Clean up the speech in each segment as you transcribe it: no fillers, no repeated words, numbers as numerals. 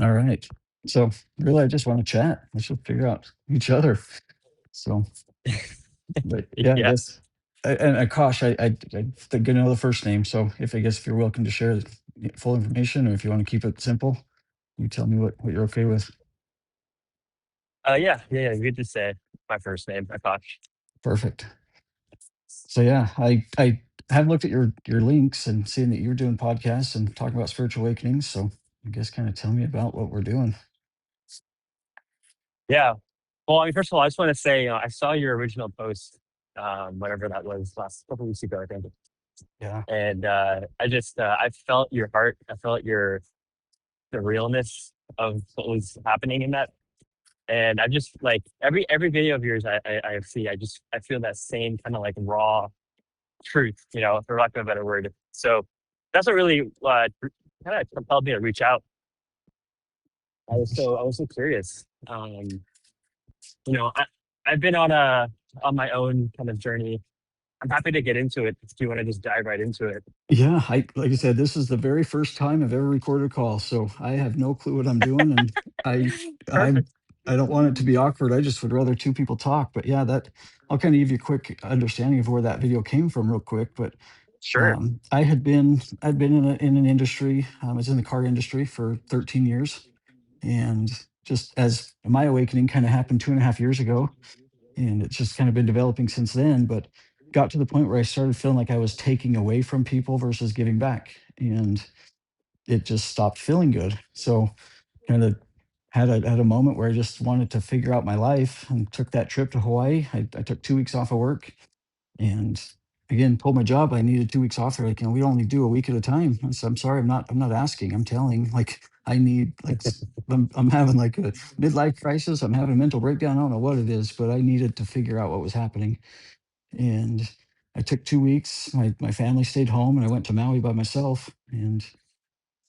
All right. So really, I just want to chat. Let's just figure out each other. So, but yeah, I Yeah. guess. And Akash, I think I know the first name. So if I guess if you're welcome to share full information, or if you want to keep it simple, you tell me what you're okay with. Yeah. Good to say my first name, Akaash. Perfect. So yeah, I have looked at your links and seen that you're doing podcasts and talking about spiritual awakenings. So I guess kind of tell me about what we're doing. Yeah. Well, I mean, first of all, I just want to say, I saw your original post, whatever that was, last couple weeks ago, I think, Yeah. and I felt your heart. I felt the realness of what was happening in that, and I just like every video of yours I see, I feel that same kind of like raw truth, for lack of a better word. So that's what really kind of compelled me to reach out. I was so curious. You know, I, I've been on my own kind of journey. I'm happy to get into it if you want to just dive right into it. Yeah, I like I said, this is the very first time I've ever recorded a call, so I have no clue what I'm doing, and I I Perfect. I don't want it to be awkward. I just would rather two people talk. But yeah, that I'll kind of give you a quick understanding of where that video came from, real quick. But Sure. I'd been in an industry. I was in the car industry for 13 years, and just as my awakening kind of happened 2.5 years ago, and it's just kind of been developing since then. But got to the point where I started feeling like I was taking away from people versus giving back, and it just stopped feeling good. So kind of had a moment where I just wanted to figure out my life and took that trip to Hawaii. I took 2 weeks off of work, and again told my job I needed 2 weeks off. They're like, we only do a week at a time. I said, I'm sorry, I'm not asking. I'm telling. Like I need I'm having like a midlife crisis. I'm having a mental breakdown. I don't know what it is, but I needed to figure out what was happening. And I took 2 weeks. My family stayed home, and I went to Maui by myself. And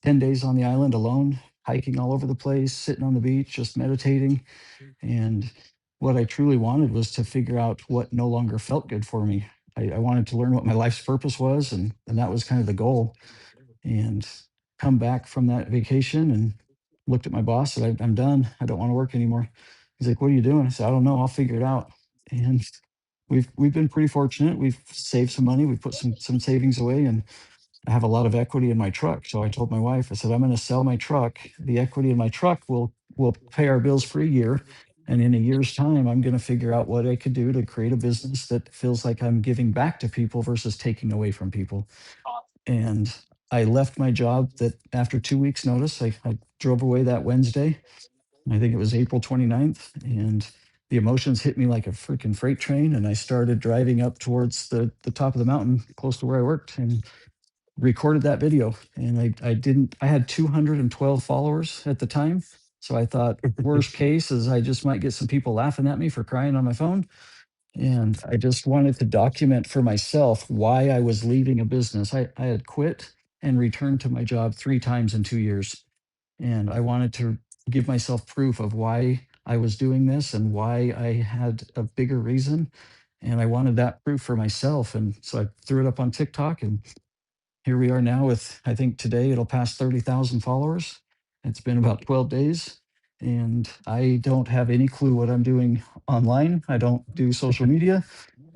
10 days on the island alone, hiking all over the place, sitting on the beach, just meditating. And what I truly wanted was to figure out what no longer felt good for me. I wanted to learn what my life's purpose was, and that was kind of the goal. And come back from that vacation and looked at my boss, said, I'm done. I don't want to work anymore. He's like, what are you doing? I said, I don't know. I'll figure it out. And we've been pretty fortunate. We've saved some money. We put some savings away, and I have a lot of equity in my truck. So I told my wife, I said, I'm going to sell my truck. The equity in my truck will pay our bills for a year. And in a year's time, I'm going to figure out what I could do to create a business that feels like I'm giving back to people versus taking away from people. And I left my job that after 2 weeks notice. I drove away that Wednesday. I think it was April 29th, and the emotions hit me like a freaking freight train. And I started driving up towards the top of the mountain close to where I worked, and recorded that video. And I didn't, I had 212 followers at the time. So I thought, worst case is I just might get some people laughing at me for crying on my phone. And I just wanted to document for myself why I was leaving a business. I had quit and returned to my job 3 times in 2 years. And I wanted to give myself proof of why I was doing this and why I had a bigger reason. And I wanted that proof for myself. And so I threw it up on TikTok, and here we are now with, I think today it'll pass 30,000 followers. It's been about 12 days, and I don't have any clue what I'm doing online. I don't do social media.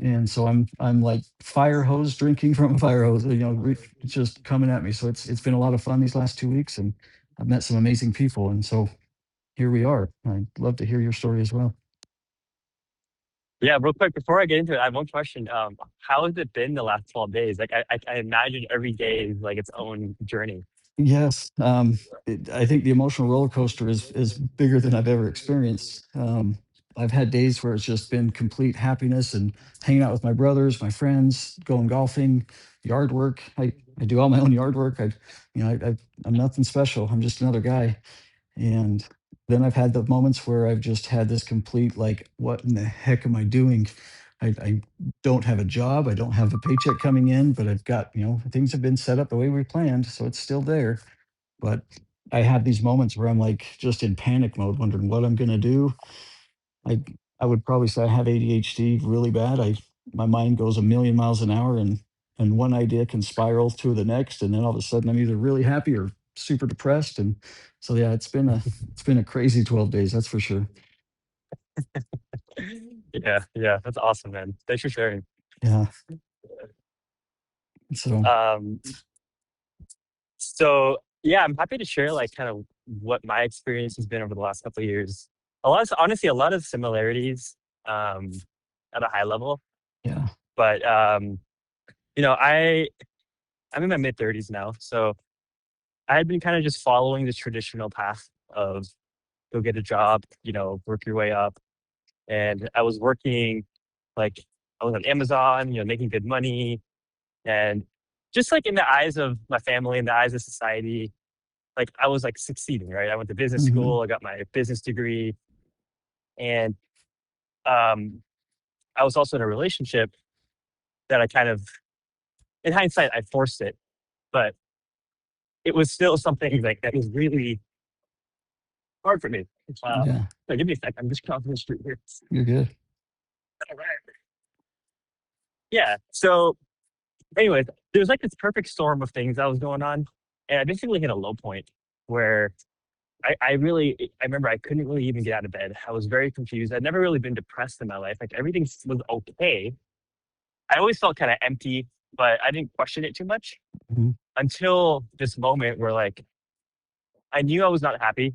And so I'm like fire hose drinking from a fire hose, it's just coming at me. So it's been a lot of fun these last 2 weeks, and I've met some amazing people. And so here we are. I'd love to hear your story as well. Yeah, real quick before I get into it, I have one question. How has it been the last 12 days? Like, I imagine every day is like its own journey. Yes, I think the emotional roller coaster is bigger than I've ever experienced. I've had days where it's just been complete happiness and hanging out with my brothers, my friends, going golfing, yard work. I do all my own yard work. I'm nothing special. I'm just another guy. And then I've had the moments where I've just had this complete, like, what in the heck am I doing? I don't have a job. I don't have a paycheck coming in, but I've got, things have been set up the way we planned. So it's still there. But I have these moments where I'm like just in panic mode, wondering what I'm going to do. I, I would probably say I have ADHD really bad. My mind goes a million miles an hour, and one idea can spiral to the next. And then all of a sudden I'm either really happy or super depressed. And so yeah, it's been a crazy 12 days, that's for sure. Yeah, yeah, that's awesome, man. Thanks for sharing. Yeah. So Um, so yeah, I'm happy to share like kind of what my experience has been over the last couple of years. Honestly, a lot of similarities um, at a high level, yeah. but you know, I'm in my mid 30s now, so I had been kind of just following the traditional path of go get a job, you know, work your way up, and I was working like I was on Amazon, you know, making good money, and just like in the eyes of my family, in the eyes of society, like I was like succeeding, right? I went to business Hmm. school, I got my business degree, and um, I was also in a relationship that I kind of, in hindsight, I forced it, but it was still something like that was really hard for me. Yeah. So give me a sec. I'm just crossing the street here. You're good. All right. Yeah. So, anyways, there was like this perfect storm of things that was going on, and I basically hit a low point where I remember I couldn't really even get out of bed. I was very confused. I'd never really been depressed in my life. Like everything was okay. I always felt kind of empty, but I didn't question it too much Hmm. until this moment where like I knew I was not happy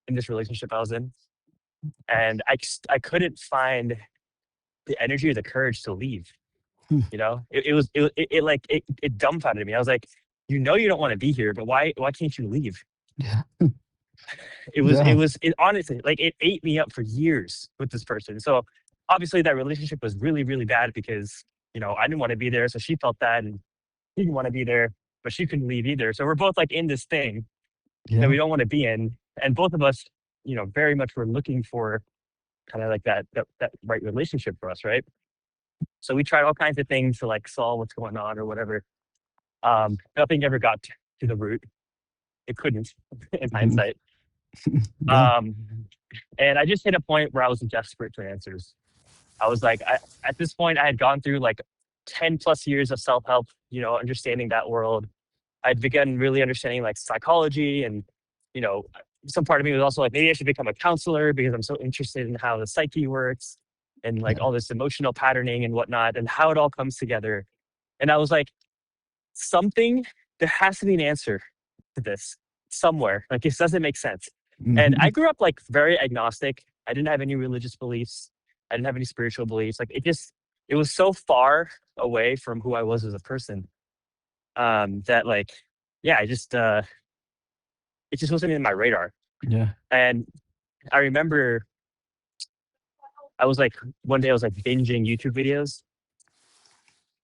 in this relationship I was in, and I couldn't find the energy or the courage to leave. You know, it dumbfounded me. I was like, you know, you don't want to be here, but why can't you leave? Yeah. Yeah. It honestly like it ate me up for years with this person. So obviously that relationship was really really bad because you know I didn't want to be there, so she felt that, and he didn't want to be there, but she couldn't leave either. So we're both like in this thing that Yeah. we don't want to be in, and both of us, you know, very much were looking for kind of like that right relationship for us, right? So we tried all kinds of things to like solve what's going on or whatever. Nothing ever got to the root. It couldn't, in Hmm. hindsight. Yeah. Um, and I just hit a point where I was desperate for answers. I was like, at this point, I had gone through like 10 plus years of self help, you know, understanding that world. I'd begun really understanding like psychology, and, you know, some part of me was also like, maybe I should become a counselor because I'm so interested in how the psyche works and like Yeah. all this emotional patterning and whatnot and how it all comes together. And I was like, something, there has to be an answer to this somewhere. Like this doesn't make sense. And Hmm. I grew up like very agnostic. I didn't have any religious beliefs. I didn't have any spiritual beliefs. Like it was so far away from who I was as a person that like, yeah, it just wasn't in my radar. Yeah. And I remember I was like, one day I was like binging YouTube videos,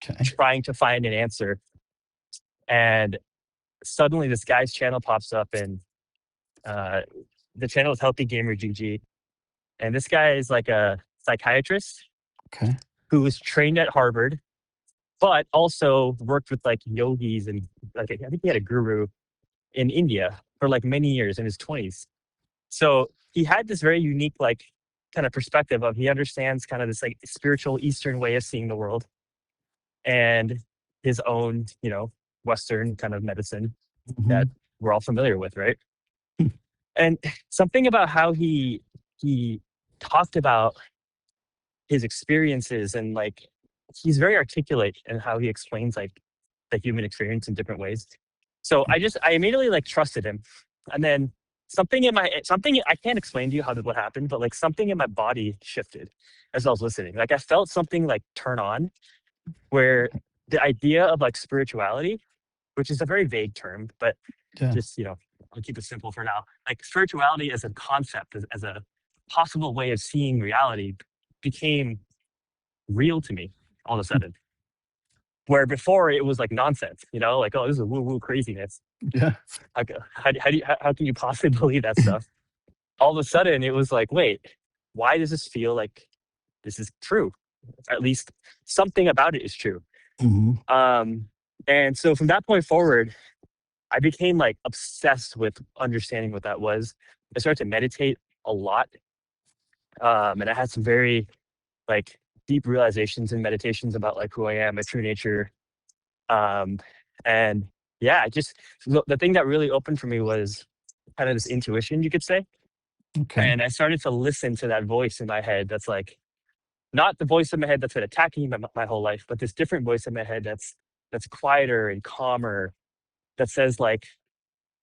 Okay. trying to find an answer. And suddenly this guy's channel pops up, and uh, the channel is Healthy Gamer GG. And this guy is like a psychiatrist Okay. who was trained at Harvard, but also worked with like yogis and like I think he had a guru in India for like many years in his 20s. So he had this very unique like kind of perspective of he understands kind of this like spiritual Eastern way of seeing the world and his own, you know, Western kind of medicine Hmm. that we're all familiar with, right? And something about how he talked about his experiences and like he's very articulate in how he explains like the human experience in different ways. So I immediately like trusted him. And then something I can't explain to you what happened, but like something in my body shifted as I was listening. Like I felt something like turn on where the idea of like spirituality, which is a very vague term, but Yeah. just, you know, I'll keep it simple for now. Like spirituality as a concept, as a possible way of seeing reality became real to me all of a sudden. Where before it was like nonsense, you know, like, oh, this is woo woo craziness. Yeah. How can you possibly believe that stuff? All of a sudden it was like, wait, why does this feel like this is true? At least something about it is true. Hmm. Um, and so from that point forward, I became like obsessed with understanding what that was. I started to meditate a lot. And I had some very like deep realizations and meditations about like who I am, my true nature. Um, and yeah, I just the thing that really opened for me was kind of this intuition, you could say. Okay. And I started to listen to that voice in my head that's like not the voice in my head that's been attacking me my whole life, but this different voice in my head that's quieter and calmer, that says like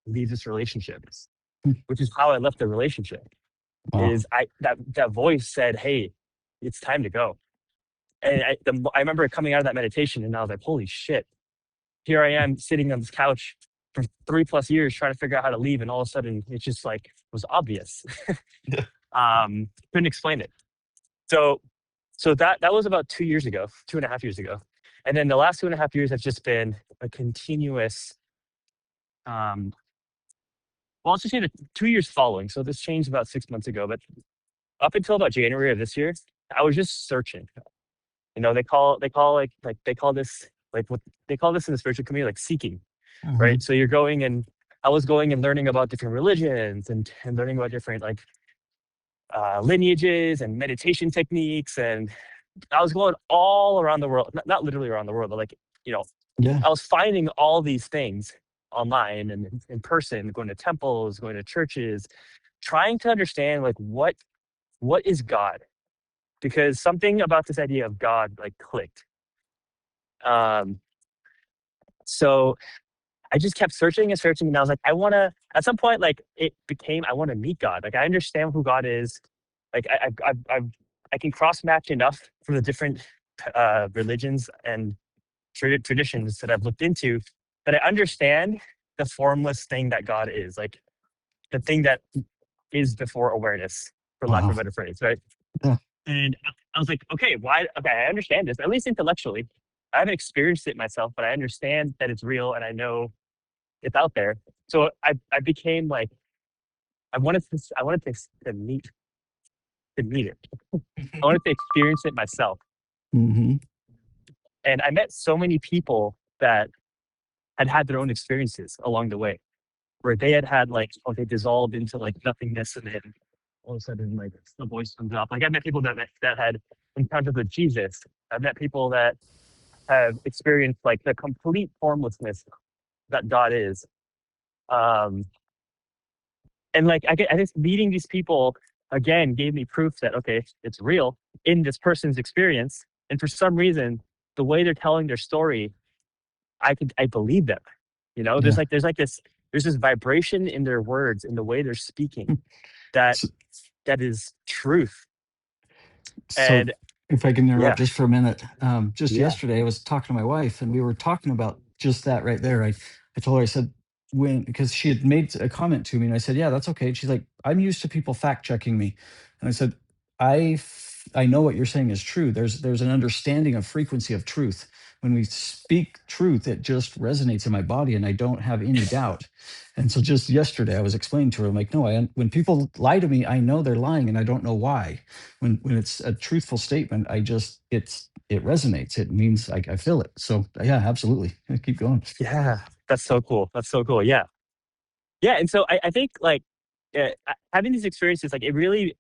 leave this relationship, Hmm. which is how I left the relationship. Wow. Is I that voice said, "Hey, it's time to go." And I remember coming out of that meditation, and I was like, "Holy shit!" Here I am sitting on this couch for 3 plus years trying to figure out how to leave, and all of a sudden, it just like was obvious. Yeah. Couldn't explain it. So, that was about 2 years ago, 2.5 years ago, and then the last 2.5 years have just been a continuous. Um, well, let's just say the 2 years following. So this changed about 6 months ago, but up until about January of this year, I was just searching. You know, they call this like what they call this in the spiritual community like seeking, right? Hmm. So you're going and I was going and learning about different religions and learning about different like lineages and meditation techniques, and I was going all around the world, not literally around the world, but like you know, Yeah. I was finding all these things online and in person, going to temples, going to churches, trying to understand like what is God, because something about this idea of God like clicked. Um, so I just kept searching and searching, and I was like, I want to. At some point, like it became, I want to meet God. Like I understand who God is. Like I can cross match enough from the different religions and traditions that I've looked into that I understand the formless thing that God is. Like the thing that is before awareness, for lack of Wow. a better phrase, right? Yeah. And I was like, okay, why? Okay, I understand this, at least intellectually. I haven't experienced it myself, but I understand that it's real and I know it's out there. So I became like I wanted to meet it. I wanted to experience it myself. Hmm. And I met so many people that had had their own experiences along the way, where they had had like, oh, they dissolved into like nothingness, and then all of a sudden like the voice comes up. Like I met people that had encounters with Jesus. I've met people that have experienced like the complete formlessness that God is. Um, and like I just meeting these people again gave me proof that okay, it's real in this person's experience. And for some reason, the way they're telling their story, I believe them. You know, Yeah. there's this vibration in their words, in the way they're speaking, that So, that is truth. so And if I can interrupt yeah, just for a minute, just yeah, yesterday I was talking to my wife and we were talking about just that right there. I told her, I said, when, because she had made a comment to me and I said, yeah, that's okay. And she's like, I'm used to people fact checking me. And I said, I know what you're saying is true. There's an understanding of frequency of truth. When we speak truth, it just resonates in my body and I don't have any doubt. And so just yesterday I was explaining to her, I'm like, no, when people lie to me, I know they're lying and I don't know why. When it's a truthful statement, it resonates. It means I feel it. So yeah, absolutely. Keep going. yeah. That's so cool. That's so cool. Yeah, yeah. And so I think like having these experiences, like it really,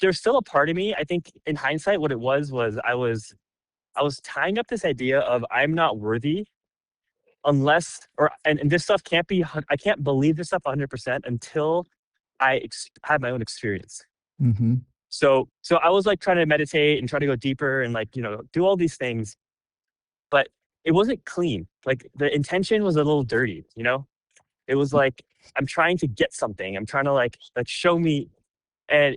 there's still a part of me. I think in hindsight, what it was I was tying up this idea of I'm not worthy unless and this stuff can't be I can't believe this stuff 100% until have my own experience. Hmm. So I was like trying to meditate and try to go deeper and like do all these things, but it wasn't clean. Like the intention was a little dirty. It was like I'm trying to get something. I'm trying to like show me, and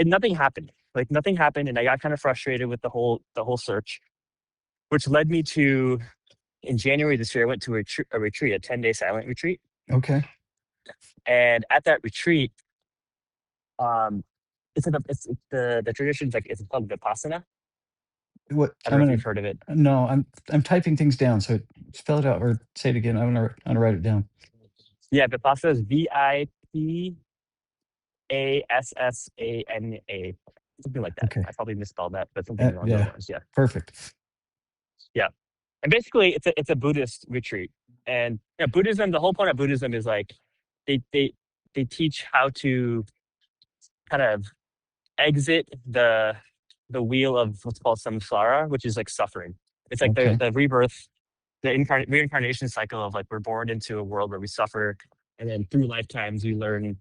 nothing happened. Like nothing happened, and I got kind of frustrated with the whole search, which led me to in January this year. I went to a retreat, a 10-day silent retreat, Okay. and at that retreat, um, it's the tradition's like it's called Vipassana. What I don't I'm know if gonna you've heard of it. no, I'm typing things down. So spell it out or say it again. I'm gonna write it down. Yeah, Vipassana is Vipassana, something like that. Okay. I probably misspelled that, but something along those Yeah. lines. Yeah, Perfect. yeah. And basically, it's a Buddhist retreat, and Buddhism. The whole point of Buddhism is like they they they teach how to kind of exit the wheel of what's called samsara, which is like suffering. It's like the Okay. the rebirth, the reincarnation cycle of like we're born into a world where we suffer, and then through lifetimes we learn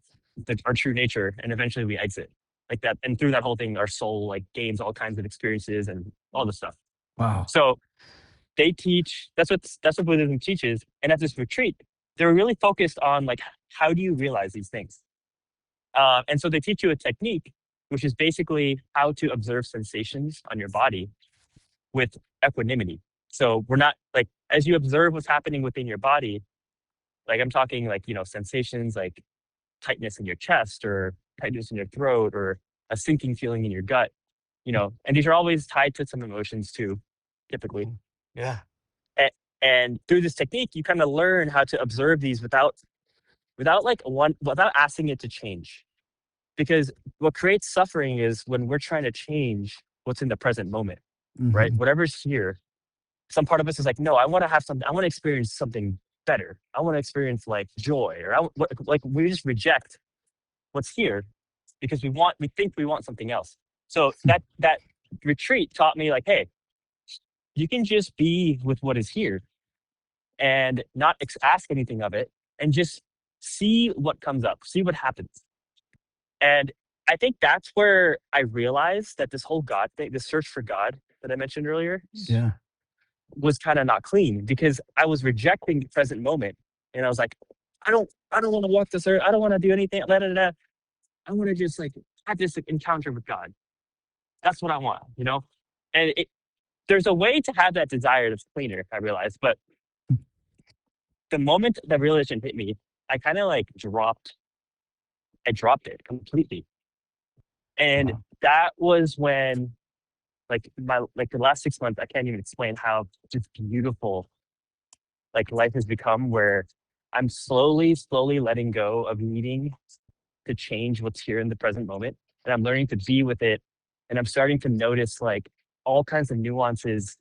our true nature, and eventually we exit like that. And through that whole thing, our soul like gains all kinds of experiences and all this stuff. Wow. So they teach that's what Buddhism teaches. And at this retreat, they were really focused on like how do you realize these things? And so they teach you a technique, which is basically how to observe sensations on your body with equanimity. So we're not like as you observe what's happening within your body, like I'm talking like, sensations like tightness in your chest or tightness in your throat or a sinking feeling in your gut, and these are always tied to some emotions too, typically. Yeah. And, and through this technique, you kind of learn how to observe these without asking it to change. Because what creates suffering is when we're trying to change what's in the present moment, right? Hmm. Whatever's here, some part of us is like, no, I want to have something, I want to experience something better. I want to experience like joy, or like we just reject what's here because we think we want something else. So that retreat taught me like, hey, you can just be with what is here and not ask anything of it, and just see what comes up, see what happens. And I think that's where I realized that this whole God thing, this search for God that I mentioned earlier, Yeah. was kind of not clean because I was rejecting the present moment. And I was like, I don't want to walk this earth. I don't want to do anything. Da, da, da. I want to just like have this encounter with God. That's what I want. And there's a way to have that desire that's cleaner, I realized. But the moment that realization hit me, I kind of like I dropped it completely. And Wow. that was when like the last 6 months, I can't even explain how just beautiful like life has become, where I'm slowly letting go of needing to change what's here in the present moment. And I'm learning to be with it. And I'm starting to notice like all kinds of nuances,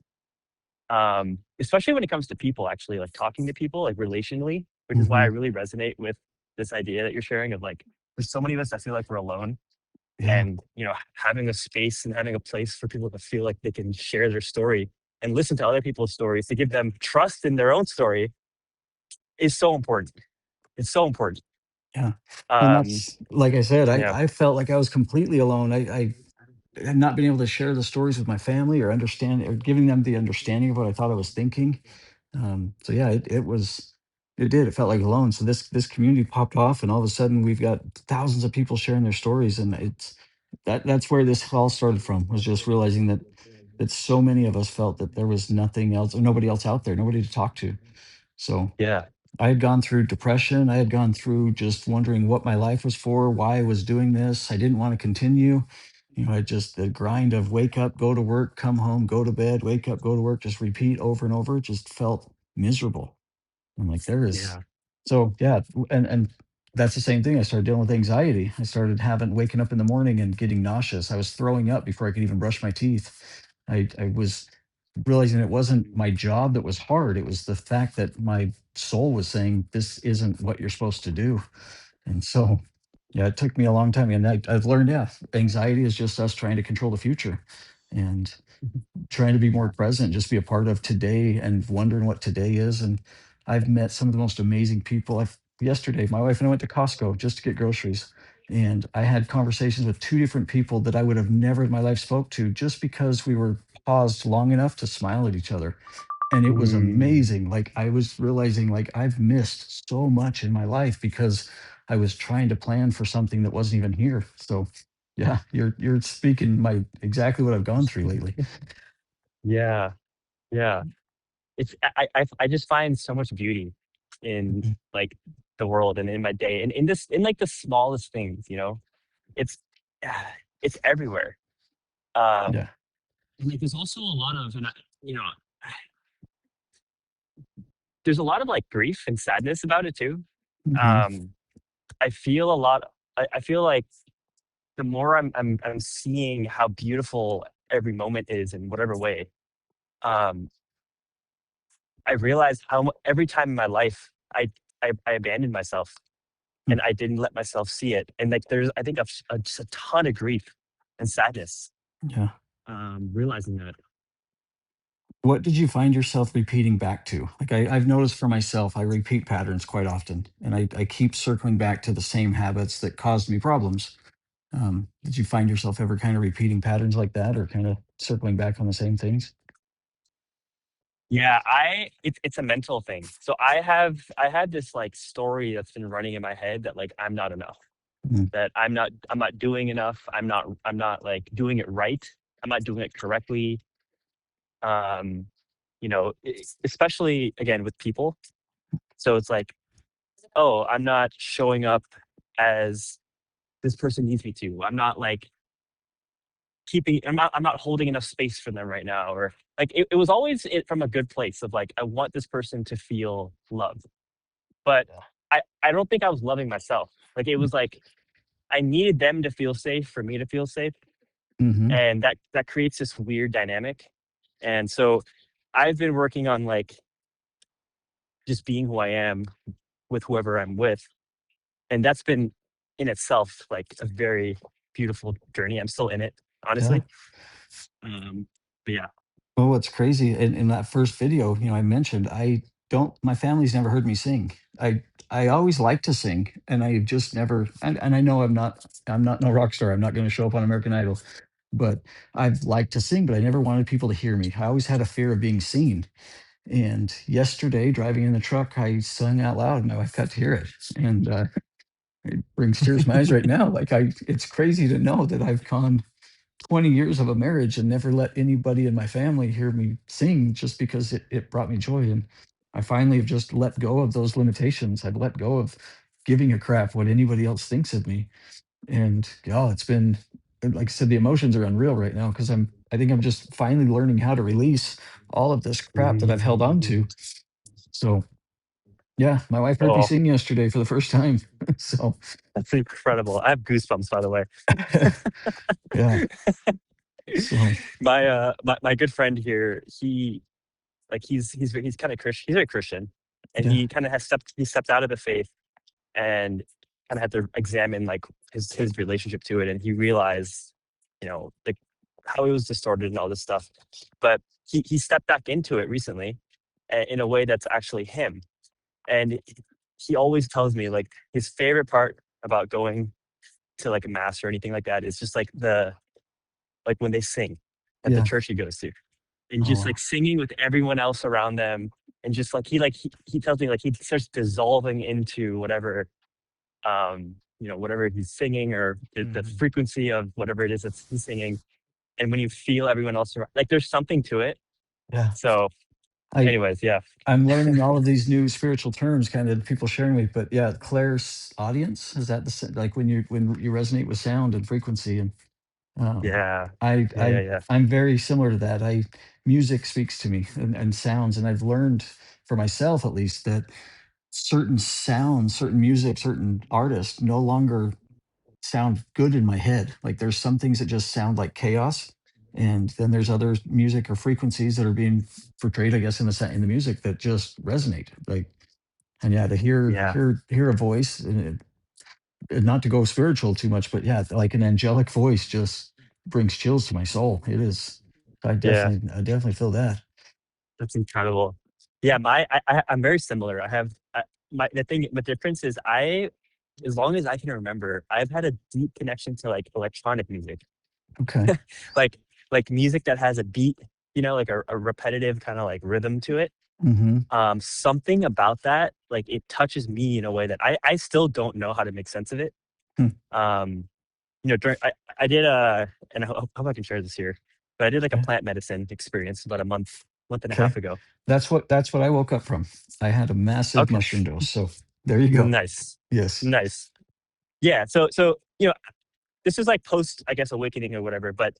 especially when it comes to people, actually, like talking to people, like relationally, which is why I Hmm. really resonate with this idea that you're sharing of like, there's so many of us that feel like we're alone. Yeah. And, having a space and having a place for people to feel like they can share their story and listen to other people's stories to give them trust in their own story is so important. It's so important. Yeah. And Um, that's like I said, I, yeah. I felt like I was completely alone. I had not been able to share the stories with my family or understand or giving them the understanding of what I thought I was thinking. So yeah, it did. It felt like alone. So this community popped off, and all of a sudden we've got thousands of people sharing their stories, and that's where this all started from. Was just realizing that so many of us felt that there was nothing else, or nobody else out there, nobody to talk to. So Yeah. I had gone through depression. I had gone through just wondering what my life was for, why I was doing this. I didn't want to continue. I just the grind of wake up, go to work, come home, go to bed, wake up, go to work, just repeat over and over. It just felt miserable. I'm like, there is Yeah. so yeah, and that's the same thing. I started dealing with anxiety. I started having waking up in the morning and getting nauseous. I was throwing up before I could even brush my teeth. I was realizing it wasn't my job that was hard. It was the fact that my soul was saying this isn't what you're supposed to do. And so yeah, it took me a long time. And I've learned, yeah, anxiety is just us trying to control the future. And trying to be more present, just be a part of today and wondering what today is. And I've met some of the most amazing people. Yesterday, my wife and I went to Costco just to get groceries. And I had conversations with two different people that I would have never in my life spoke to just because we were paused long enough to smile at each other. And it was Mm, amazing. Like I was realizing like I've missed so much in my life because I was trying to plan for something that wasn't even here. So yeah, you're speaking my exactly what I've gone through lately. yeah. Yeah. I just find so much beauty in Mhm. like the world and in my day and in like the smallest things. It's ah, it's everywhere. Yeah. And like there's also a lot of you know there's a lot of like grief and sadness about it too. Mhm. Um I feel a lot. I feel like the more I'm seeing how beautiful every moment is in whatever way. Um, I realize every time in my life I abandoned myself Mm. and I didn't let myself see it. And like there's I think just a ton of grief and sadness. Yeah. Realizing that. What did you find yourself repeating back to? Like I've noticed for myself, I repeat patterns quite often, and I keep circling back to the same habits that caused me problems. Did you find yourself ever kind of repeating patterns like that, or kind of circling back on the same things? Yeah, it's a mental thing. So I had this like story that's been running in my head that like I'm not enough, Mm, that I'm not doing enough, I'm not like doing it right, I'm not doing it correctly. Um, especially again with people. So it's like, oh, I'm not showing up as this person needs me to. I'm not like I'm not holding enough space for them right now. Or like it was always from a good place of like I want this person to feel loved. But I don't think I was loving myself. Like it was like I needed them to feel safe for me to feel safe. mm-hmm. And that creates this weird dynamic. And so I've been working on like just being who I am with whoever I'm with. And that's been in itself like a very beautiful journey. I'm still in it, Yeah. honestly. Um, but yeah. Well, what's crazy in that first video, I mentioned I don't. My family's never heard me sing. I always like to sing, and I just never. And I know I'm not no rock star. I'm not going to show up on American Idol, but I've liked to sing, but I never wanted people to hear me. I always had a fear of being seen. And yesterday, driving in the truck, I sung out loud. My wife got to hear it, and it brings tears to my eyes right now. It's crazy to know that I've gone 20 years of a marriage and never let anybody in my family hear me sing just because it brought me joy. And I finally have just let go of those limitations. I've let go of giving a crap what anybody else thinks of me. And oh, it's been, like I said, the emotions are unreal right now because I think I'm just finally learning how to release all of this crap that I've held on to. So yeah, my wife heard me Oh, sing yesterday for the first time. So that's incredible. I have goosebumps, by the way. yeah. So My good friend here, he's kind of Christian. He's very Christian, and yeah. he stepped out of the faith and kind of had to examine like his relationship to it, and he realized, like how it was distorted and all this stuff. But he stepped back into it recently, in a way that's actually him. And he always tells me like his favorite part about going to like a mass or anything like that is just like like when they sing at the Yeah. church he goes to, and Oh just wow. like singing with everyone else around them, and just like he tells me like he starts dissolving into whatever, whatever he's singing, or the Mhm. frequency of whatever it is that he's singing. And when you feel everyone else around, like there's something to it. Yeah. So I anyways, yeah. I'm learning all of these new spiritual terms, kind of people sharing with, but yeah, Claire's audience, is that like when you resonate with sound and frequency, and um, Yeah, I yeah, yeah, I yeah, I'm very similar to that. Music speaks to me, and sounds, and I've learned for myself at least that certain sounds, certain music, certain artists no longer sound good in my head. Like there's some things that just sound like chaos, and then there's other music or frequencies that are being portrayed, I guess, in the music that just resonate. Like, and yeah, to yeah, hear a voice, and not to go spiritual too much, but yeah, like an angelic voice just brings chills to my soul. It is. yeah. I definitely feel that. That's incredible. Yeah, I'm very similar. I have my the thing. The difference is as long as I can remember, I've had a deep connection to like electronic music, Okay. like music that has a beat, like a repetitive kind of like rhythm to it. Hmm. Something about that, like it touches me in a way that I still don't know how to make sense of it. Um, during I did and I hope I can share this here, but I did like a Okay. plant medicine experience about a month and a Okay. half ago. That's what I woke up from. I had a massive Okay. mushroom dose. So there you go. Nice. Yes. Nice. Yeah. So, this is like post, I guess, awakening or whatever, but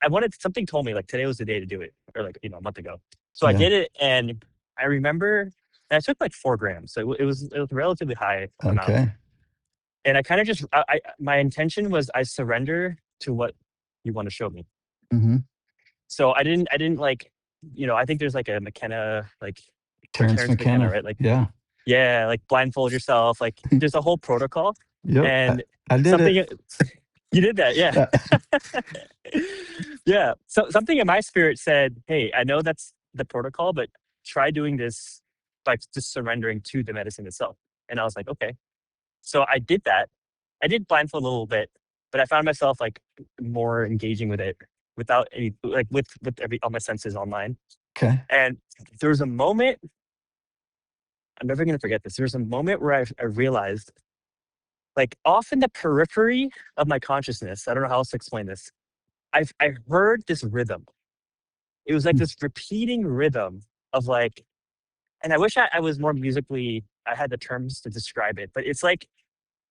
I wanted something told me like today was the day to do it, or like, a month ago. So I Yeah. did it, and I remember, and I took like 4 grams. So it was a relatively high amount. Okay. And I kind of just, my intention was I surrender to what you want to show me. Hmm. So I didn't like, I think there's like a McKenna, like, or Terrence Terrence McKenna, McKenna. right? Like, Yeah. yeah, like blindfold yourself. Like there's a whole protocol. Yep. And I did it. something you did that, yeah. Yeah. Yeah. So something in my spirit said, "Hey, I know that's the protocol, but try doing this by just surrendering to the medicine itself. And I was like, okay. So I did that. I did blindfold a little bit, but I found myself like more engaging with it without any like with every all my senses online. Okay. And there was a moment, I'm never gonna forget this. There was a moment where I realized, like off in the periphery of my consciousness, I don't know how else to explain this. I heard this rhythm. It was like Mm. this repeating rhythm of like, and I wish I was more musically, I had the terms to describe it, but it's like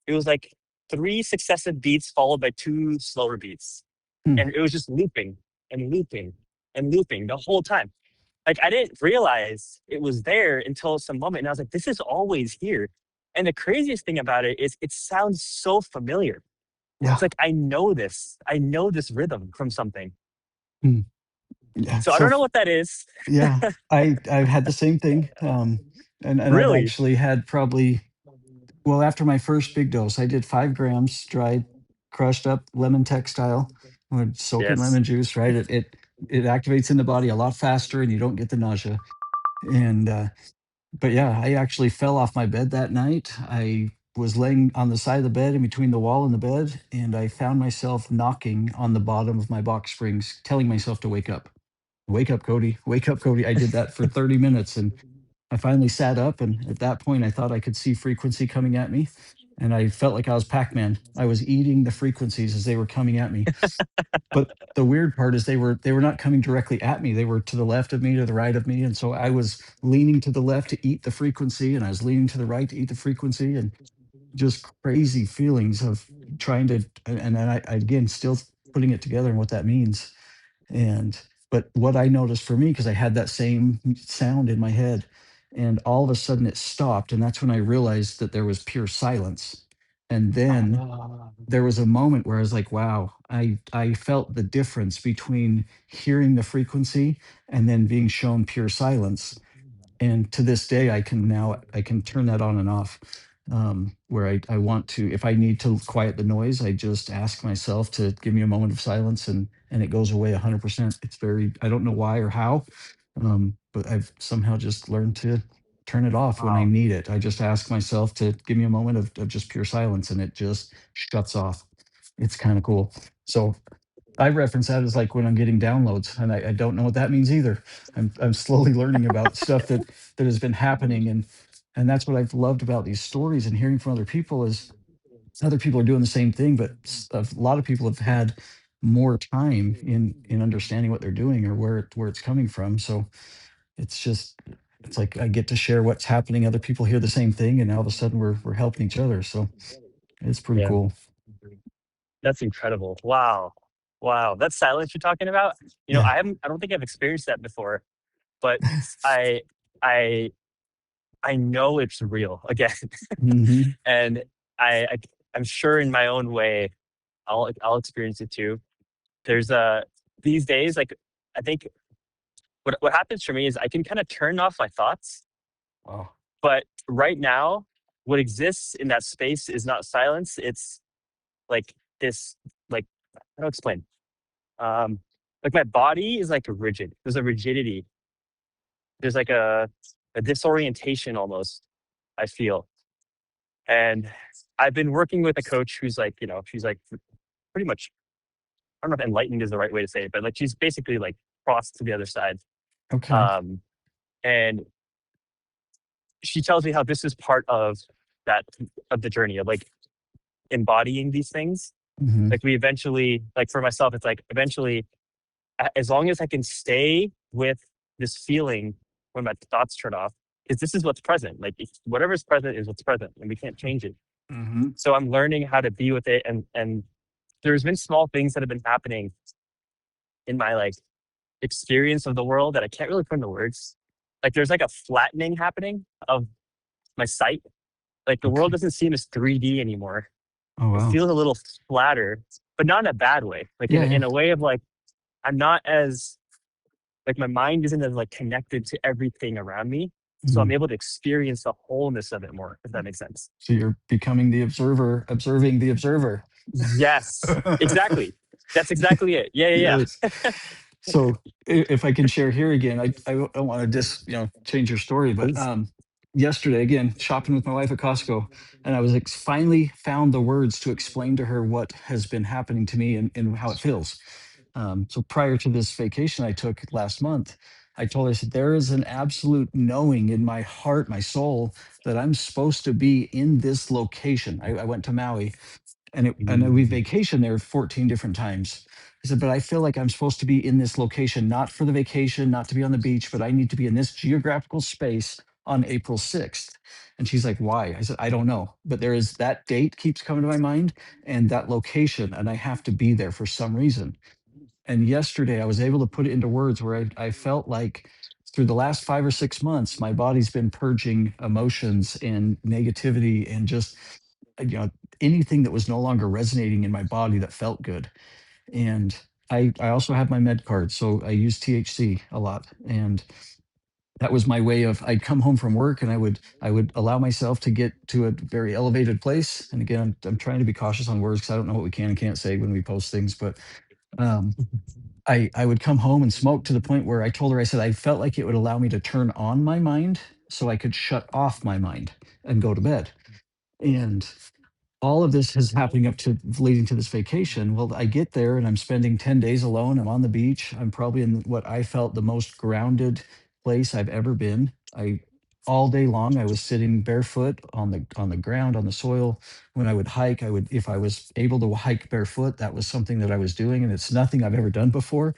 it was like three successive beats followed by two slower beats. Mm. And it was just looping and looping and looping the whole time. Like I didn't realize it was there until some moment. And I was like, this is always here. And the craziest thing about it is it sounds so familiar. It's Yeah. like I know this. I know this rhythm from something. Mm. Yeah. So I don't know what that is. Yeah, I've had the same thing. And I've Really? actually had probably, well, after my first big dose, I did 5 grams dried, crushed up lemon textile, would soak in Yes. lemon juice, right? It activates in the body a lot faster and you don't get the nausea. And but yeah, I actually fell off my bed that night. I was laying on the side of the bed in between the wall and the bed, and I found myself knocking on the bottom of my box springs, telling myself to wake up. Wake up, Cody. Wake up, Cody. I did that for 30 minutes and I finally sat up. And at that point, I thought I could see frequency coming at me. And I felt like I was Pac Man. I was eating the frequencies as they were coming at me. But the weird part is they were not coming directly at me. They were to the left of me, to the right of me. And so I was leaning to the left to eat the frequency, and I was leaning to the right to eat the frequency, and just crazy feelings of trying to, and then I again still putting it together and what that means. And but what I noticed for me, because I had that same sound in my head, and all of a sudden it stopped, and that's when I realized that there was pure silence. And then Oh, there was a moment where I was like, wow, I felt the difference between hearing the frequency and then being shown pure silence. And to this day I can turn that on and off, where I want to, if I need to quiet the noise, I just ask myself to give me a moment of silence, and it goes away 100%. It's very, I don't know why or how, but I've somehow just learned to turn it off when I wow. need it. I just ask myself to give me a moment of just pure silence, and it just shuts off. It's kind of cool. So I reference that as like when I'm getting downloads, and I don't know what that means either. I'm slowly learning about stuff that has been happening, and that's what I've loved about these stories and hearing from other people is other people are doing the same thing, but a lot of people have had more time in understanding what they're doing or where it's coming from. So it's just, it's like I get to share what's happening. Other people hear the same thing, and all of a sudden we're helping each other. So it's pretty Yeah. cool. That's incredible. Wow. Wow. That silence you're talking about, Yeah. I don't think I've experienced that before, but I I I know it's real again. Hmm. And I I'm sure in my own way I'll experience it too. There's these days, like I think what happens for me is I can kind of turn off my thoughts, Wow. but right now what exists in that space is not silence. It's like this, like, how to explain? Um like my body is like rigid. There's a rigidity. There's like a disorientation almost, I feel. And I've been working with a coach who's like, she's like pretty much, I don't know if enlightened is the right way to say it, but like she's basically like crossed to the other side. Okay. Um, and she tells me how this is part of that, of the journey of like embodying these things. Hmm. Like we eventually, like for myself, it's like eventually, as long as I can stay with this feeling when my thoughts turn off, because this is what's present. Like whatever's present is what's present, and we can't change it. Hmm. So I'm learning how to be with it, and there's been small things that have been happening in my like experience of the world that I can't really put into words. Like there's like a flattening happening of my sight. Like the world Okay. doesn't seem as 3D anymore. Oh It wow. feels a little flatter, but not in a bad way. Like Yeah, yeah. in a way of like I'm not as, like my mind isn't as like connected to everything around me. So I'm Mhm. able to experience the wholeness of it more, if that makes sense. So you're becoming the observer, observing the observer. Yes, exactly. That's exactly it. Yeah, yeah, Yes. yeah. So if I can share here again, I don't want to just change your story, but Please. yesterday again shopping with my wife at Costco, and I was finally found the words to explain to her what has been happening to me and how it feels. So prior to this vacation I took last month, I told her, I said, there is an absolute knowing in my heart, my soul, that I'm supposed to be in this location. I went to Maui, and we Mm. vacationed there 14 different times. I said, but I feel like I'm supposed to be in this location, not for the vacation, not to be on the beach, but I need to be in this geographical space on April 6th. And she's like, why? I said, I don't know. But there is that date keeps coming to my mind and that location, and I have to be there for some reason. And yesterday I was able to put it into words where I felt like through the last 5 or 6 months, my body's been purging emotions and negativity and just you know anything that was no longer resonating in my body that felt good. And I also have my med card, so I use THC a lot, and that was my way of I'd come home from work and I would allow myself to get to a very elevated place. And again, I'm trying to be cautious on words because I don't know what we can and can't say when we post things, but um, I would come home and smoke to the point where I told her, I said I felt like it would allow me to turn on my mind so I could shut off my mind and go to bed. And all of this is happening up to leading to this vacation. Well, I get there and I'm spending 10 days alone. I'm on the beach. I'm probably in what I felt the most grounded place I've ever been. I all day long I was sitting barefoot on the ground on the soil. When I would hike, I would if I was able to hike barefoot, that was something that I was doing, and it's nothing I've ever done before.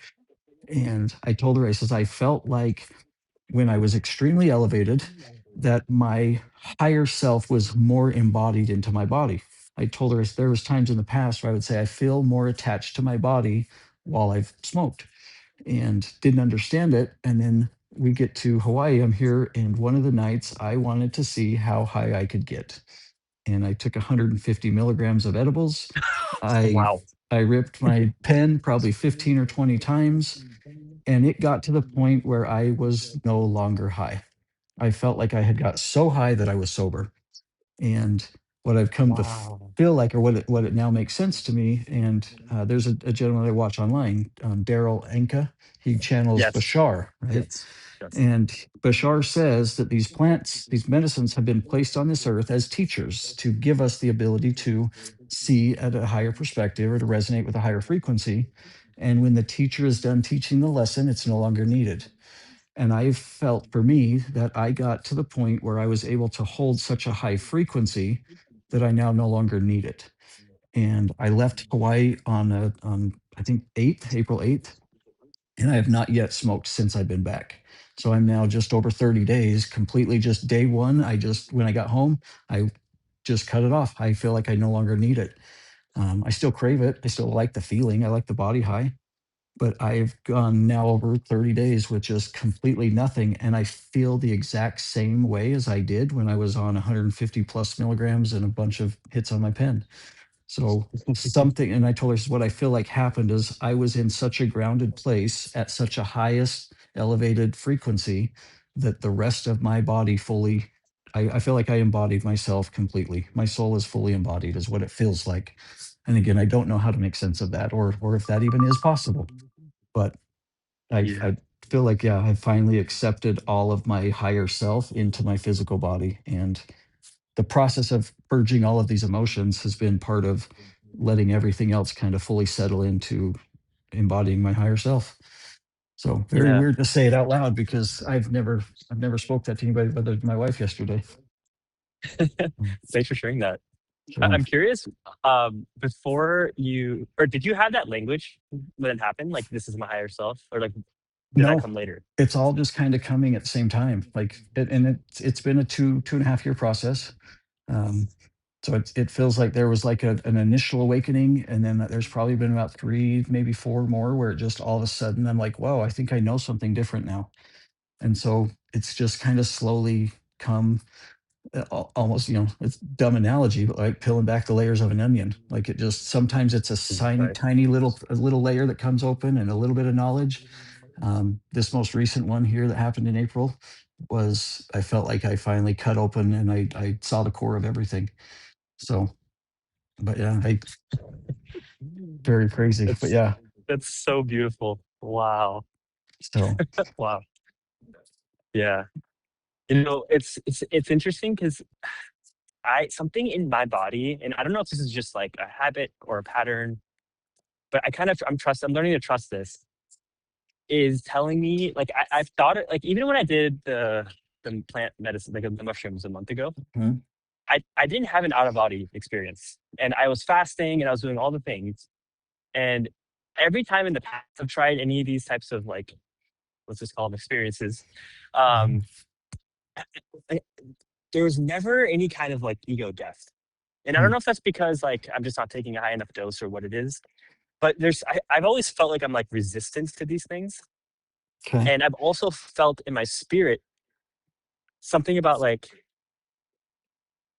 And I told her, I says, I felt like when I was extremely elevated, that my higher self was more embodied into my body. I told her there was times in the past where I would say I feel more attached to my body while I've smoked and didn't understand it. And then we get to Hawaii. I'm here, and one of the nights I wanted to see how high I could get, and I took 150 milligrams of edibles. I Wow. I ripped my pen probably 15 or 20 times, and it got to the point where I was no longer high. I felt like I had got so high that I was sober. And what I've come to Wow. feel like, or what it now makes sense to me, and there's a gentleman I watch online, Daryl Anka. He channels Yes. Bashar, right? Yes. Yes. And Bashar says that these plants, these medicines have been placed on this earth as teachers to give us the ability to see at a higher perspective or to resonate with a higher frequency. And when the teacher is done teaching the lesson, it's no longer needed. And I felt for me that I got to the point where I was able to hold such a high frequency that I now no longer need it. And I left Hawaii on I think April 8th, and I have not yet smoked since I've been back. So I'm now just over 30 days, completely just day one. When I got home, I just cut it off. I feel like I no longer need it. I still crave it. I still like the feeling. I like the body high, but I've gone now over 30 days with just completely nothing. And I feel the exact same way as I did when I was on 150 plus milligrams and a bunch of hits on my pen. So something, and I told her, this is what I feel like happened is I was in such a grounded place at such a highest elevated frequency that the rest of my body fully, I feel like I embodied myself completely. My soul is fully embodied, is what it feels like. And again, I don't know how to make sense of that, or if that even is possible. But Yeah. I feel like, yeah, I finally accepted all of my higher self into my physical body. And the process of purging all of these emotions has been part of letting everything else kind of fully settle into embodying my higher self. So very Yeah. weird to say it out loud because I've never spoke that to anybody other than my wife yesterday. Mm. Thanks for sharing that. So I'm curious, before you, or did you have that language when it happened? Like, this is my higher self, or like, did that no, come later? it's all just kind of coming at the same time. And it's been a 2.5 year process. Um, so it feels like there was like an initial awakening, and then there's probably been about three, maybe four more, where it just all of a sudden I'm like, whoa, I think I know something different now. And so it's just kind of slowly come, almost, it's dumb analogy, but like peeling back the layers of an onion. Like it just sometimes it's Right. tiny little a little layer that comes open and a little bit of knowledge. This most recent one here that happened in April was I felt like I finally cut open and I saw the core of everything. So, but yeah, very crazy. But That's yeah, that's so beautiful. Wow. So, Wow. Yeah. You know, it's interesting because I something in my body, and I don't know if this is just like a habit or a pattern, but I'm learning to trust this, is telling me like I've thought it like even when I did the plant medicine, like the mushrooms a month ago, mhm, I didn't have an out of body experience. And I was fasting and I was doing all the things. And every time in the past I've tried any of these types of like, let's just call them experiences, mhm, um, I- there was never any kind of like ego death. And I don't mm, know if that's because like I'm just not taking a high enough dose or what it is, but I've always felt like I'm like resistant to these things. okay. And I've also felt in my spirit something about like,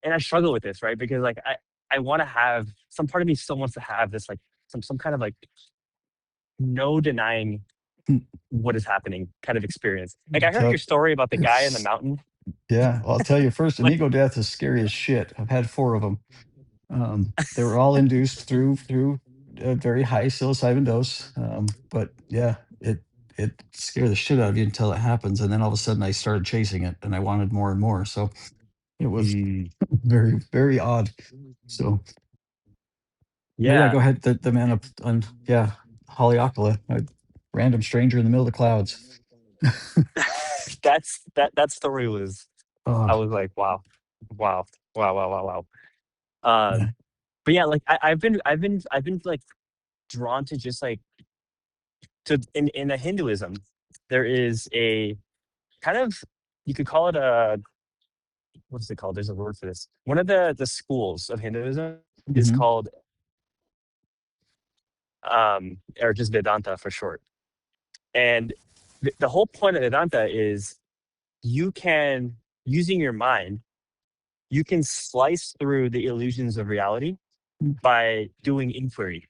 and I struggle with this, right? Because like I want to have some part of me still wants to have this like some kind of like no denying Mm, what is happening kind of experience. Like I heard tell your story about the guy in the mountain. yeah, well, I'll tell you first, an Like, ego death is scary as shit. I've had 4 of them. They were all induced through a very high psilocybin dose. But yeah, it scared the shit out of you until it happens, and then all of a sudden I started chasing it, and I wanted more and more. So it was mm, very very odd. So, but yeah, yeah, go ahead. The man up on yeah, Haleakala, a random stranger in the middle of the clouds. that story was. Oh, I was like, wow, wow, wow, wow, wow, wow. yeah. But yeah, like I've been like drawn to just like to in the Hinduism, there is a kind of you could call it a what's it called? There's a word for this. One of the schools of Hinduism is Mhm, called or just Vedanta for short. And the whole point of Vedanta is you can using your mind, you can slice through the illusions of reality mm, by doing inquiry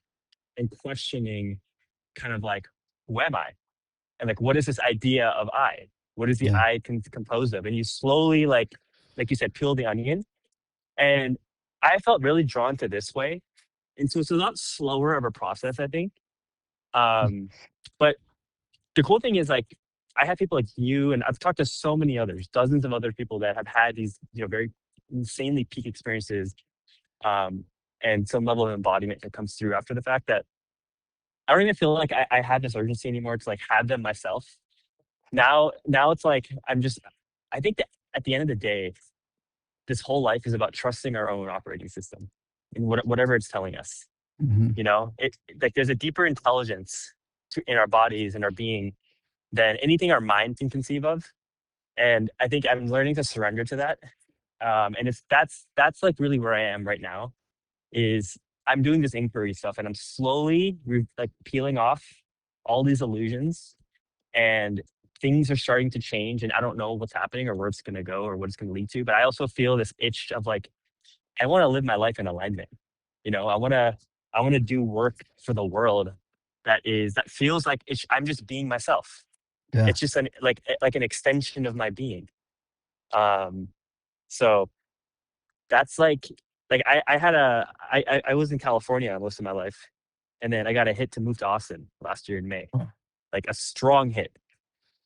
and questioning kind of like who am I? And like what is this idea of I? What is the yeah. I composed of? And you slowly like you said, peel the onion. And I felt really drawn to this way. And so it's a lot slower of a process, I think. Um, but the cool thing is like I have people like you, and I've talked to so many others, dozens of other people that have had these, you know, very insanely peak experiences, um, and some level of embodiment that comes through after the fact that I don't even feel like I have this urgency anymore to like have them myself. Now it's like I think that at the end of the day, this whole life is about trusting our own operating system and whatever it's telling us. Mhm, You know, like there's a deeper intelligence in our bodies and our being than anything our mind can conceive of. And I think I'm learning to surrender to that. And it's that's like really where I am right now. Is I'm doing this inquiry stuff, and I'm slowly like peeling off all these illusions, and things are starting to change. And I don't know what's happening or where it's going to go or what it's going to lead to. But I also feel this itch of like I want to live my life in alignment. You know, I want to do work for the world that feels like I'm just being myself. yeah. It's just like an extension of my being. Um, so that's like I was in California most of my life, and then I got a hit to move to Austin last year in May, Oh, like a strong hit.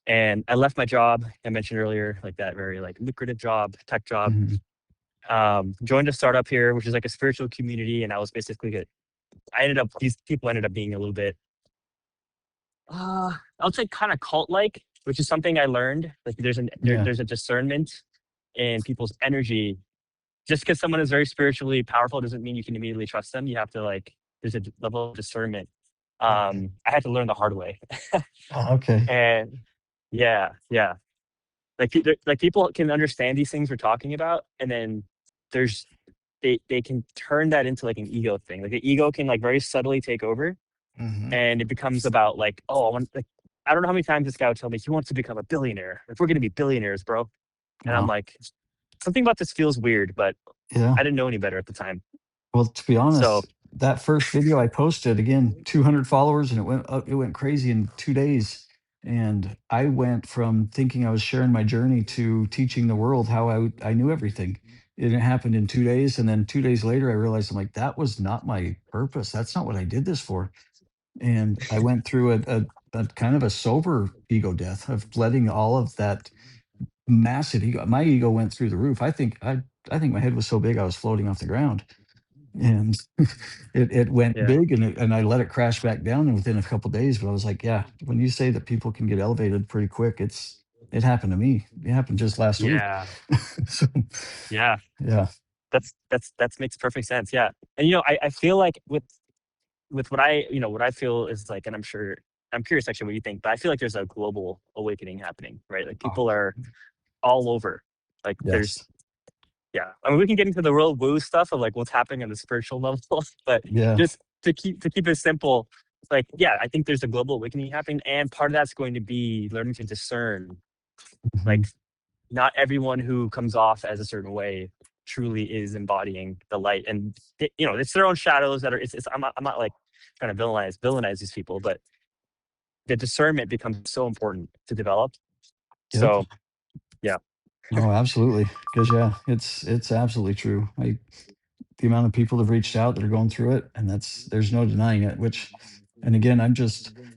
And I left my job I mentioned earlier, like that very like lucrative job, tech job. mhm, Joined a startup here, which is like a spiritual community, and I was basically I ended up these people ended up being a little bit I would say kind of cult like, which is something I learned. Like yeah. there's a discernment in people's energy. Just because someone is very spiritually powerful doesn't mean you can immediately trust them. You have to like there's a level of discernment. Mhm. I had to learn the hard way. Oh, okay. And yeah, yeah. Like people can understand these things we're talking about, and then there's they can turn that into like an ego thing. Like the ego can like very subtly take over, Mhm. and it becomes about like, oh, I want like I don't know how many times this guy would tell me he wants to become a billionaire. If we're gonna be billionaires, bro. And I'm Wow. like, something about this feels weird, but Yeah. I didn't know any better at the time. Well, to be So honest, that first video I posted, again, 200 followers, and it went crazy in 2 days. And I went from thinking I was sharing my journey to teaching the world how I knew everything. It happened in 2 days, and then 2 days later, I realized I'm like, that was not my purpose. That's not what I did this for. And I went through a kind of a sober ego death of letting all of that massive ego. My ego went through the roof. I think my head was so big I was floating off the ground, and it went Yeah. big, and and I let it crash back down within a couple days. But I was like, yeah, when you say that people can get elevated pretty quick, it happened to me. It happened just last week. Yeah. So Yeah. yeah. That makes perfect sense. Yeah. And I feel like with what what I feel is like, and I'm curious actually what you think, but I feel like there's a global awakening happening, right? Like Oh, people are all over. Like there's yes. yeah. I mean we can get into the real woo stuff of like what's happening on the spiritual level, but Yeah. just to keep it simple, like yeah, I think there's a global awakening happening, and part of that's going to be learning to discern like Mhm. not everyone who comes off as a certain way truly is embodying the light, and it's their own shadows that are it's I'm not like trying to villainize these people, but the discernment becomes so important to develop. Yep. So yeah. Oh, absolutely. Because yeah, it's absolutely true. The amount of people that have reached out that are going through it, and there's no denying it. Which, and again,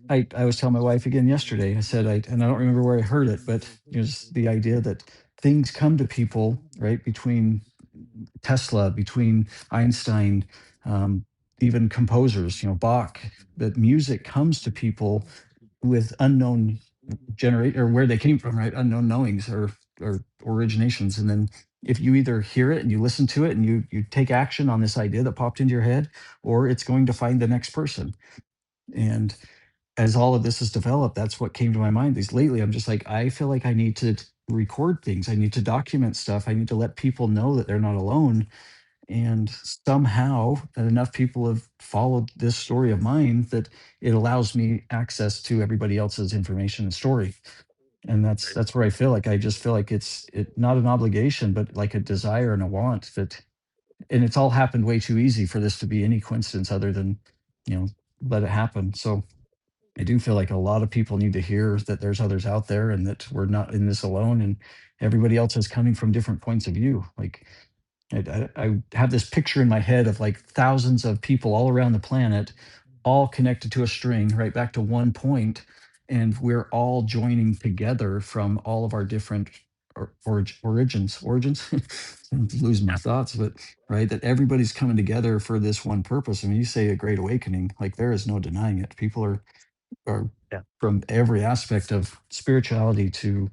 I was telling my wife again yesterday. I said and I don't remember where I heard it, but just the idea that things come to people right between Tesla, between Einstein, um, even composers, Bach, that music comes to people with unknown generate or where they came from, right? Unknown knowings or originations. And then if you either hear it and you listen to it and you take action on this idea that popped into your head, or it's going to find the next person. And as all of this has developed, that's what came to my mind. These lately, I'm just like, I feel like I need to record things. I need to document stuff. I need to let people know that they're not alone. And somehow enough people have followed this story of mine that it allows me access to everybody else's information and story. And Right. that's where I feel like I just feel like it not an obligation, but like a desire and a want that, and it's all happened way too easy for this to be any coincidence other than, you know, let it happen. So I do feel like a lot of people need to hear that there's others out there and that we're not in this alone, and everybody else is coming from different points of view. Like I have this picture in my head of like thousands of people all around the planet, all connected to a string, right back to one point, and we're all joining together from all of our different origins. I'm losing my Yeah. thoughts, but right, that everybody's coming together for this one purpose. I mean, you say a great awakening, like there is no denying it. People are Yeah. from every aspect of spirituality to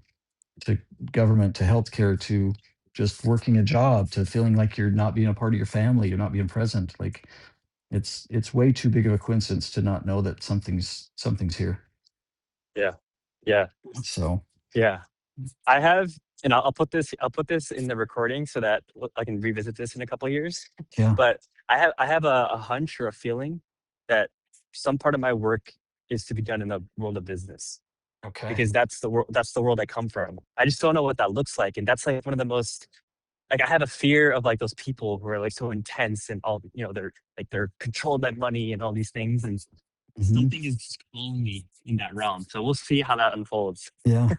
government to healthcare to just working a job to feeling like you're not being a part of your family, you're not being present. Like it's way too big of a coincidence to not know that something's here. Yeah. Yeah. So Yeah. I have, and I'll put this in the recording so that I can revisit this in a couple of years. yeah, But I have a hunch or a feeling that some part of my work is to be done in the world of business, okay. because that's the world I come from. I just don't know what that looks like, and that's like one of the most like I have a fear of like those people who are like so intense and all they're controlled by money and all these things, and Mhm. something is just calling me in that realm. So we'll see how that unfolds. Yeah.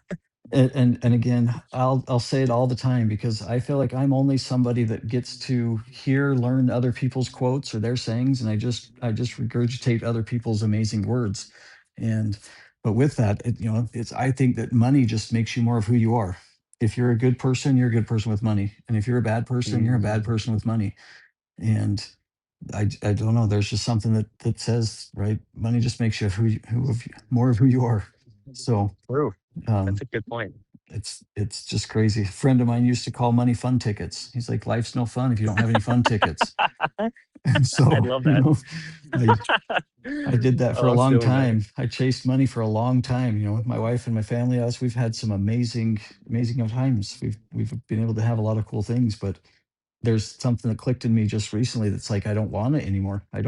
And again, I'll say it all the time because I feel like I'm only somebody that gets to hear, learn other people's quotes or their sayings, and I just regurgitate other people's amazing words. And but with that, it's I think that money just makes you more of who you are. If you're a good person, you're a good person with money, and if you're a bad person, you're a bad Mm, person with money. And I don't know. There's just something that says right, money just makes you more of who you are. So. true. That's Um, a good point. it's just crazy. A friend of mine used to call money fun tickets. He's like, life's no fun if you don't have any fun tickets. And I so, love that. I I did that for a Oh, long silly man. time. I chased money for a long time. With my wife and my family, us, we've had some amazing times. We've been able to have a lot of cool things, but there's something that clicked in me just recently that's like I don't want it anymore. I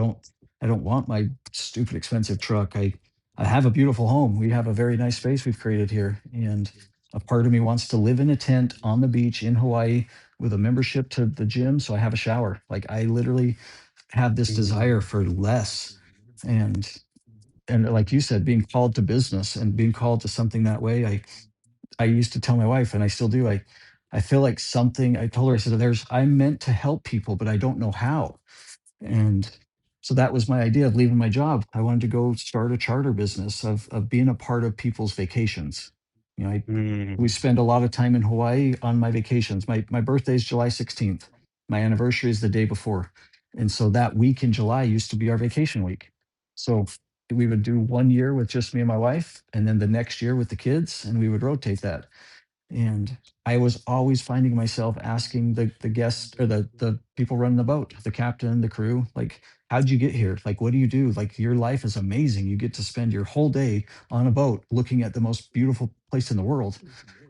don't want my stupid expensive truck. I have a beautiful home. We have a very nice space we've created here, and a part of me wants to live in a tent on the beach in Hawaii with a membership to the gym so I have a shower. Like I literally have this desire Mm, for less. And and like you said, being called to business and being called to something that way, I used to tell my wife, and I still do. I feel like something. I told her, I said, "I'm meant to help people, but I don't know how." And So that was my idea of leaving my job. I wanted to go start a charter business of being a part of people's vacations. You know, we Mm, spend a lot of time in Hawaii on my vacations. My birthday is July 16th. My anniversary is the day before. And so that week in July used to be our vacation week. So we would do 1 year with just me and my wife, and then the next year with the kids, and we would rotate that. And I was always finding myself asking the guests or the people running the boat, the captain, the crew, like, how'd you get here? Like, what do you do? Like, your life is amazing. You get to spend your whole day on a boat looking at the most beautiful place in the world.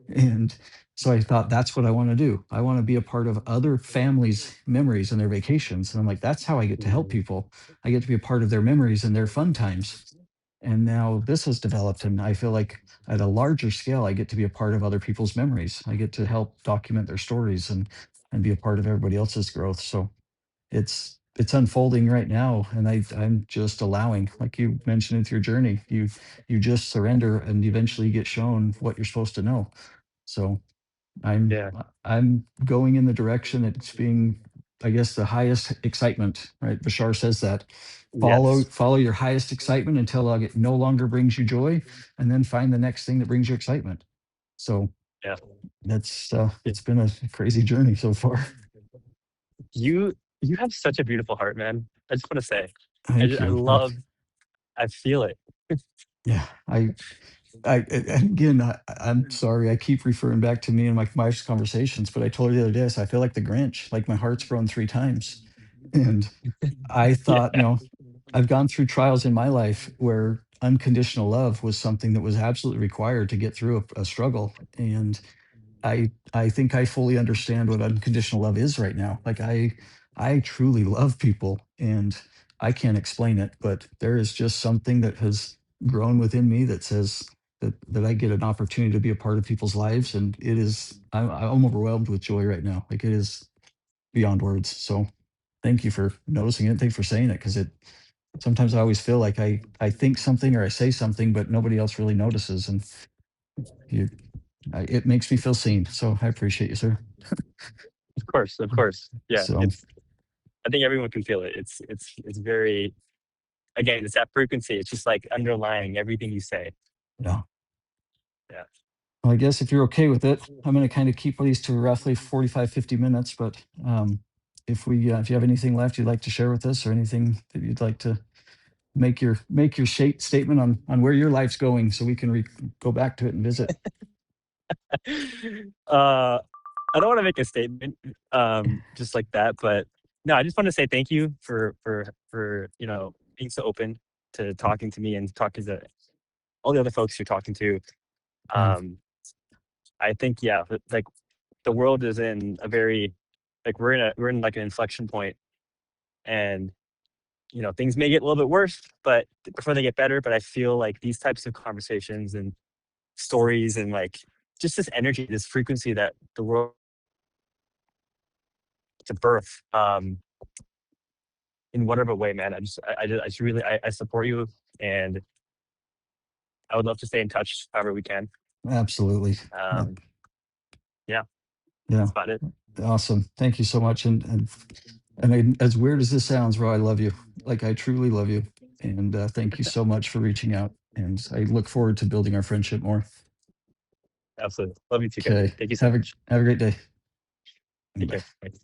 And so I thought, that's what I want to do. I want to be a part of other families' memories and their vacations. And I'm like, that's how I get to help mm, people. I get to be a part of their memories and their fun times. And now this has developed, and I feel like at a larger scale, I get to be a part of other people's memories. I get to help document their stories and be a part of everybody else's growth. So it's unfolding right now, and I'm just allowing, like you mentioned with your journey, you just surrender, and eventually you get shown what you're supposed to know. So I'm yeah. I'm going in the direction it's being, I guess, the highest excitement, right? Bashar says that follow Yes. follow your highest excitement until it no longer brings you joy, and then find the next thing that brings you excitement. So Yeah. that's Yeah. it's been a crazy journey so far. You have such a beautiful heart, man. I just want to say, Thank I you. love, I feel it. Yeah, again, I'm sorry. I keep referring back to me and my wife's conversations, but I told you the other day, so I feel like the Grinch, like my heart's grown 3 times. And I Yeah. thought, I've gone through trials in my life where unconditional love was something that was absolutely required to get through a struggle. And I think I fully understand what unconditional love is right now. Like I truly love people, and I can't explain it, but there is just something that has grown within me that says that I get an opportunity to be a part of people's lives, and I'm overwhelmed with joy right now. Like, it is beyond words. So thank you for noticing it. Thanks for saying it, because it sometimes I always feel like I think something or I say something, but nobody else really notices, and you it makes me feel seen. So I appreciate you, sir. Of course, of course. Yeah, So it's. I think everyone can feel it. It's very, again, it's that frequency. It's just like underlying everything you say. yeah. Yeah. Well, I guess if you're okay with it, I'm going to kind of keep these to roughly 45, 50 minutes. But if you have anything left you'd like to share with us, or anything that you'd like to make your statement on where your life's going, so we can go back to it and visit. uh, I don't want to make a statement, just like that, but no, I just want to say thank you for being so open to talking to me and talking to all the other folks you're talking to. Yeah, Um, I think, yeah, like the world is in a very, like we're in like an inflection point, and things may get a little bit worse, but before they get better. But I feel like these types of conversations and stories and like just this energy, this frequency that the world to birth, in whatever way, man. I just really, I support you, and I would love to stay in touch however we can. absolutely. Yeah, Um, yeah, yeah. that's about it. Awesome. Thank you so much. As weird as this sounds, Ro, I love you. Like, I truly love you. And thank you so much for reaching out. And I look forward to building our friendship more. Absolutely. Love you too, guys. Okay. Thank you so much. Have a great day. Take Bye. care. Bye.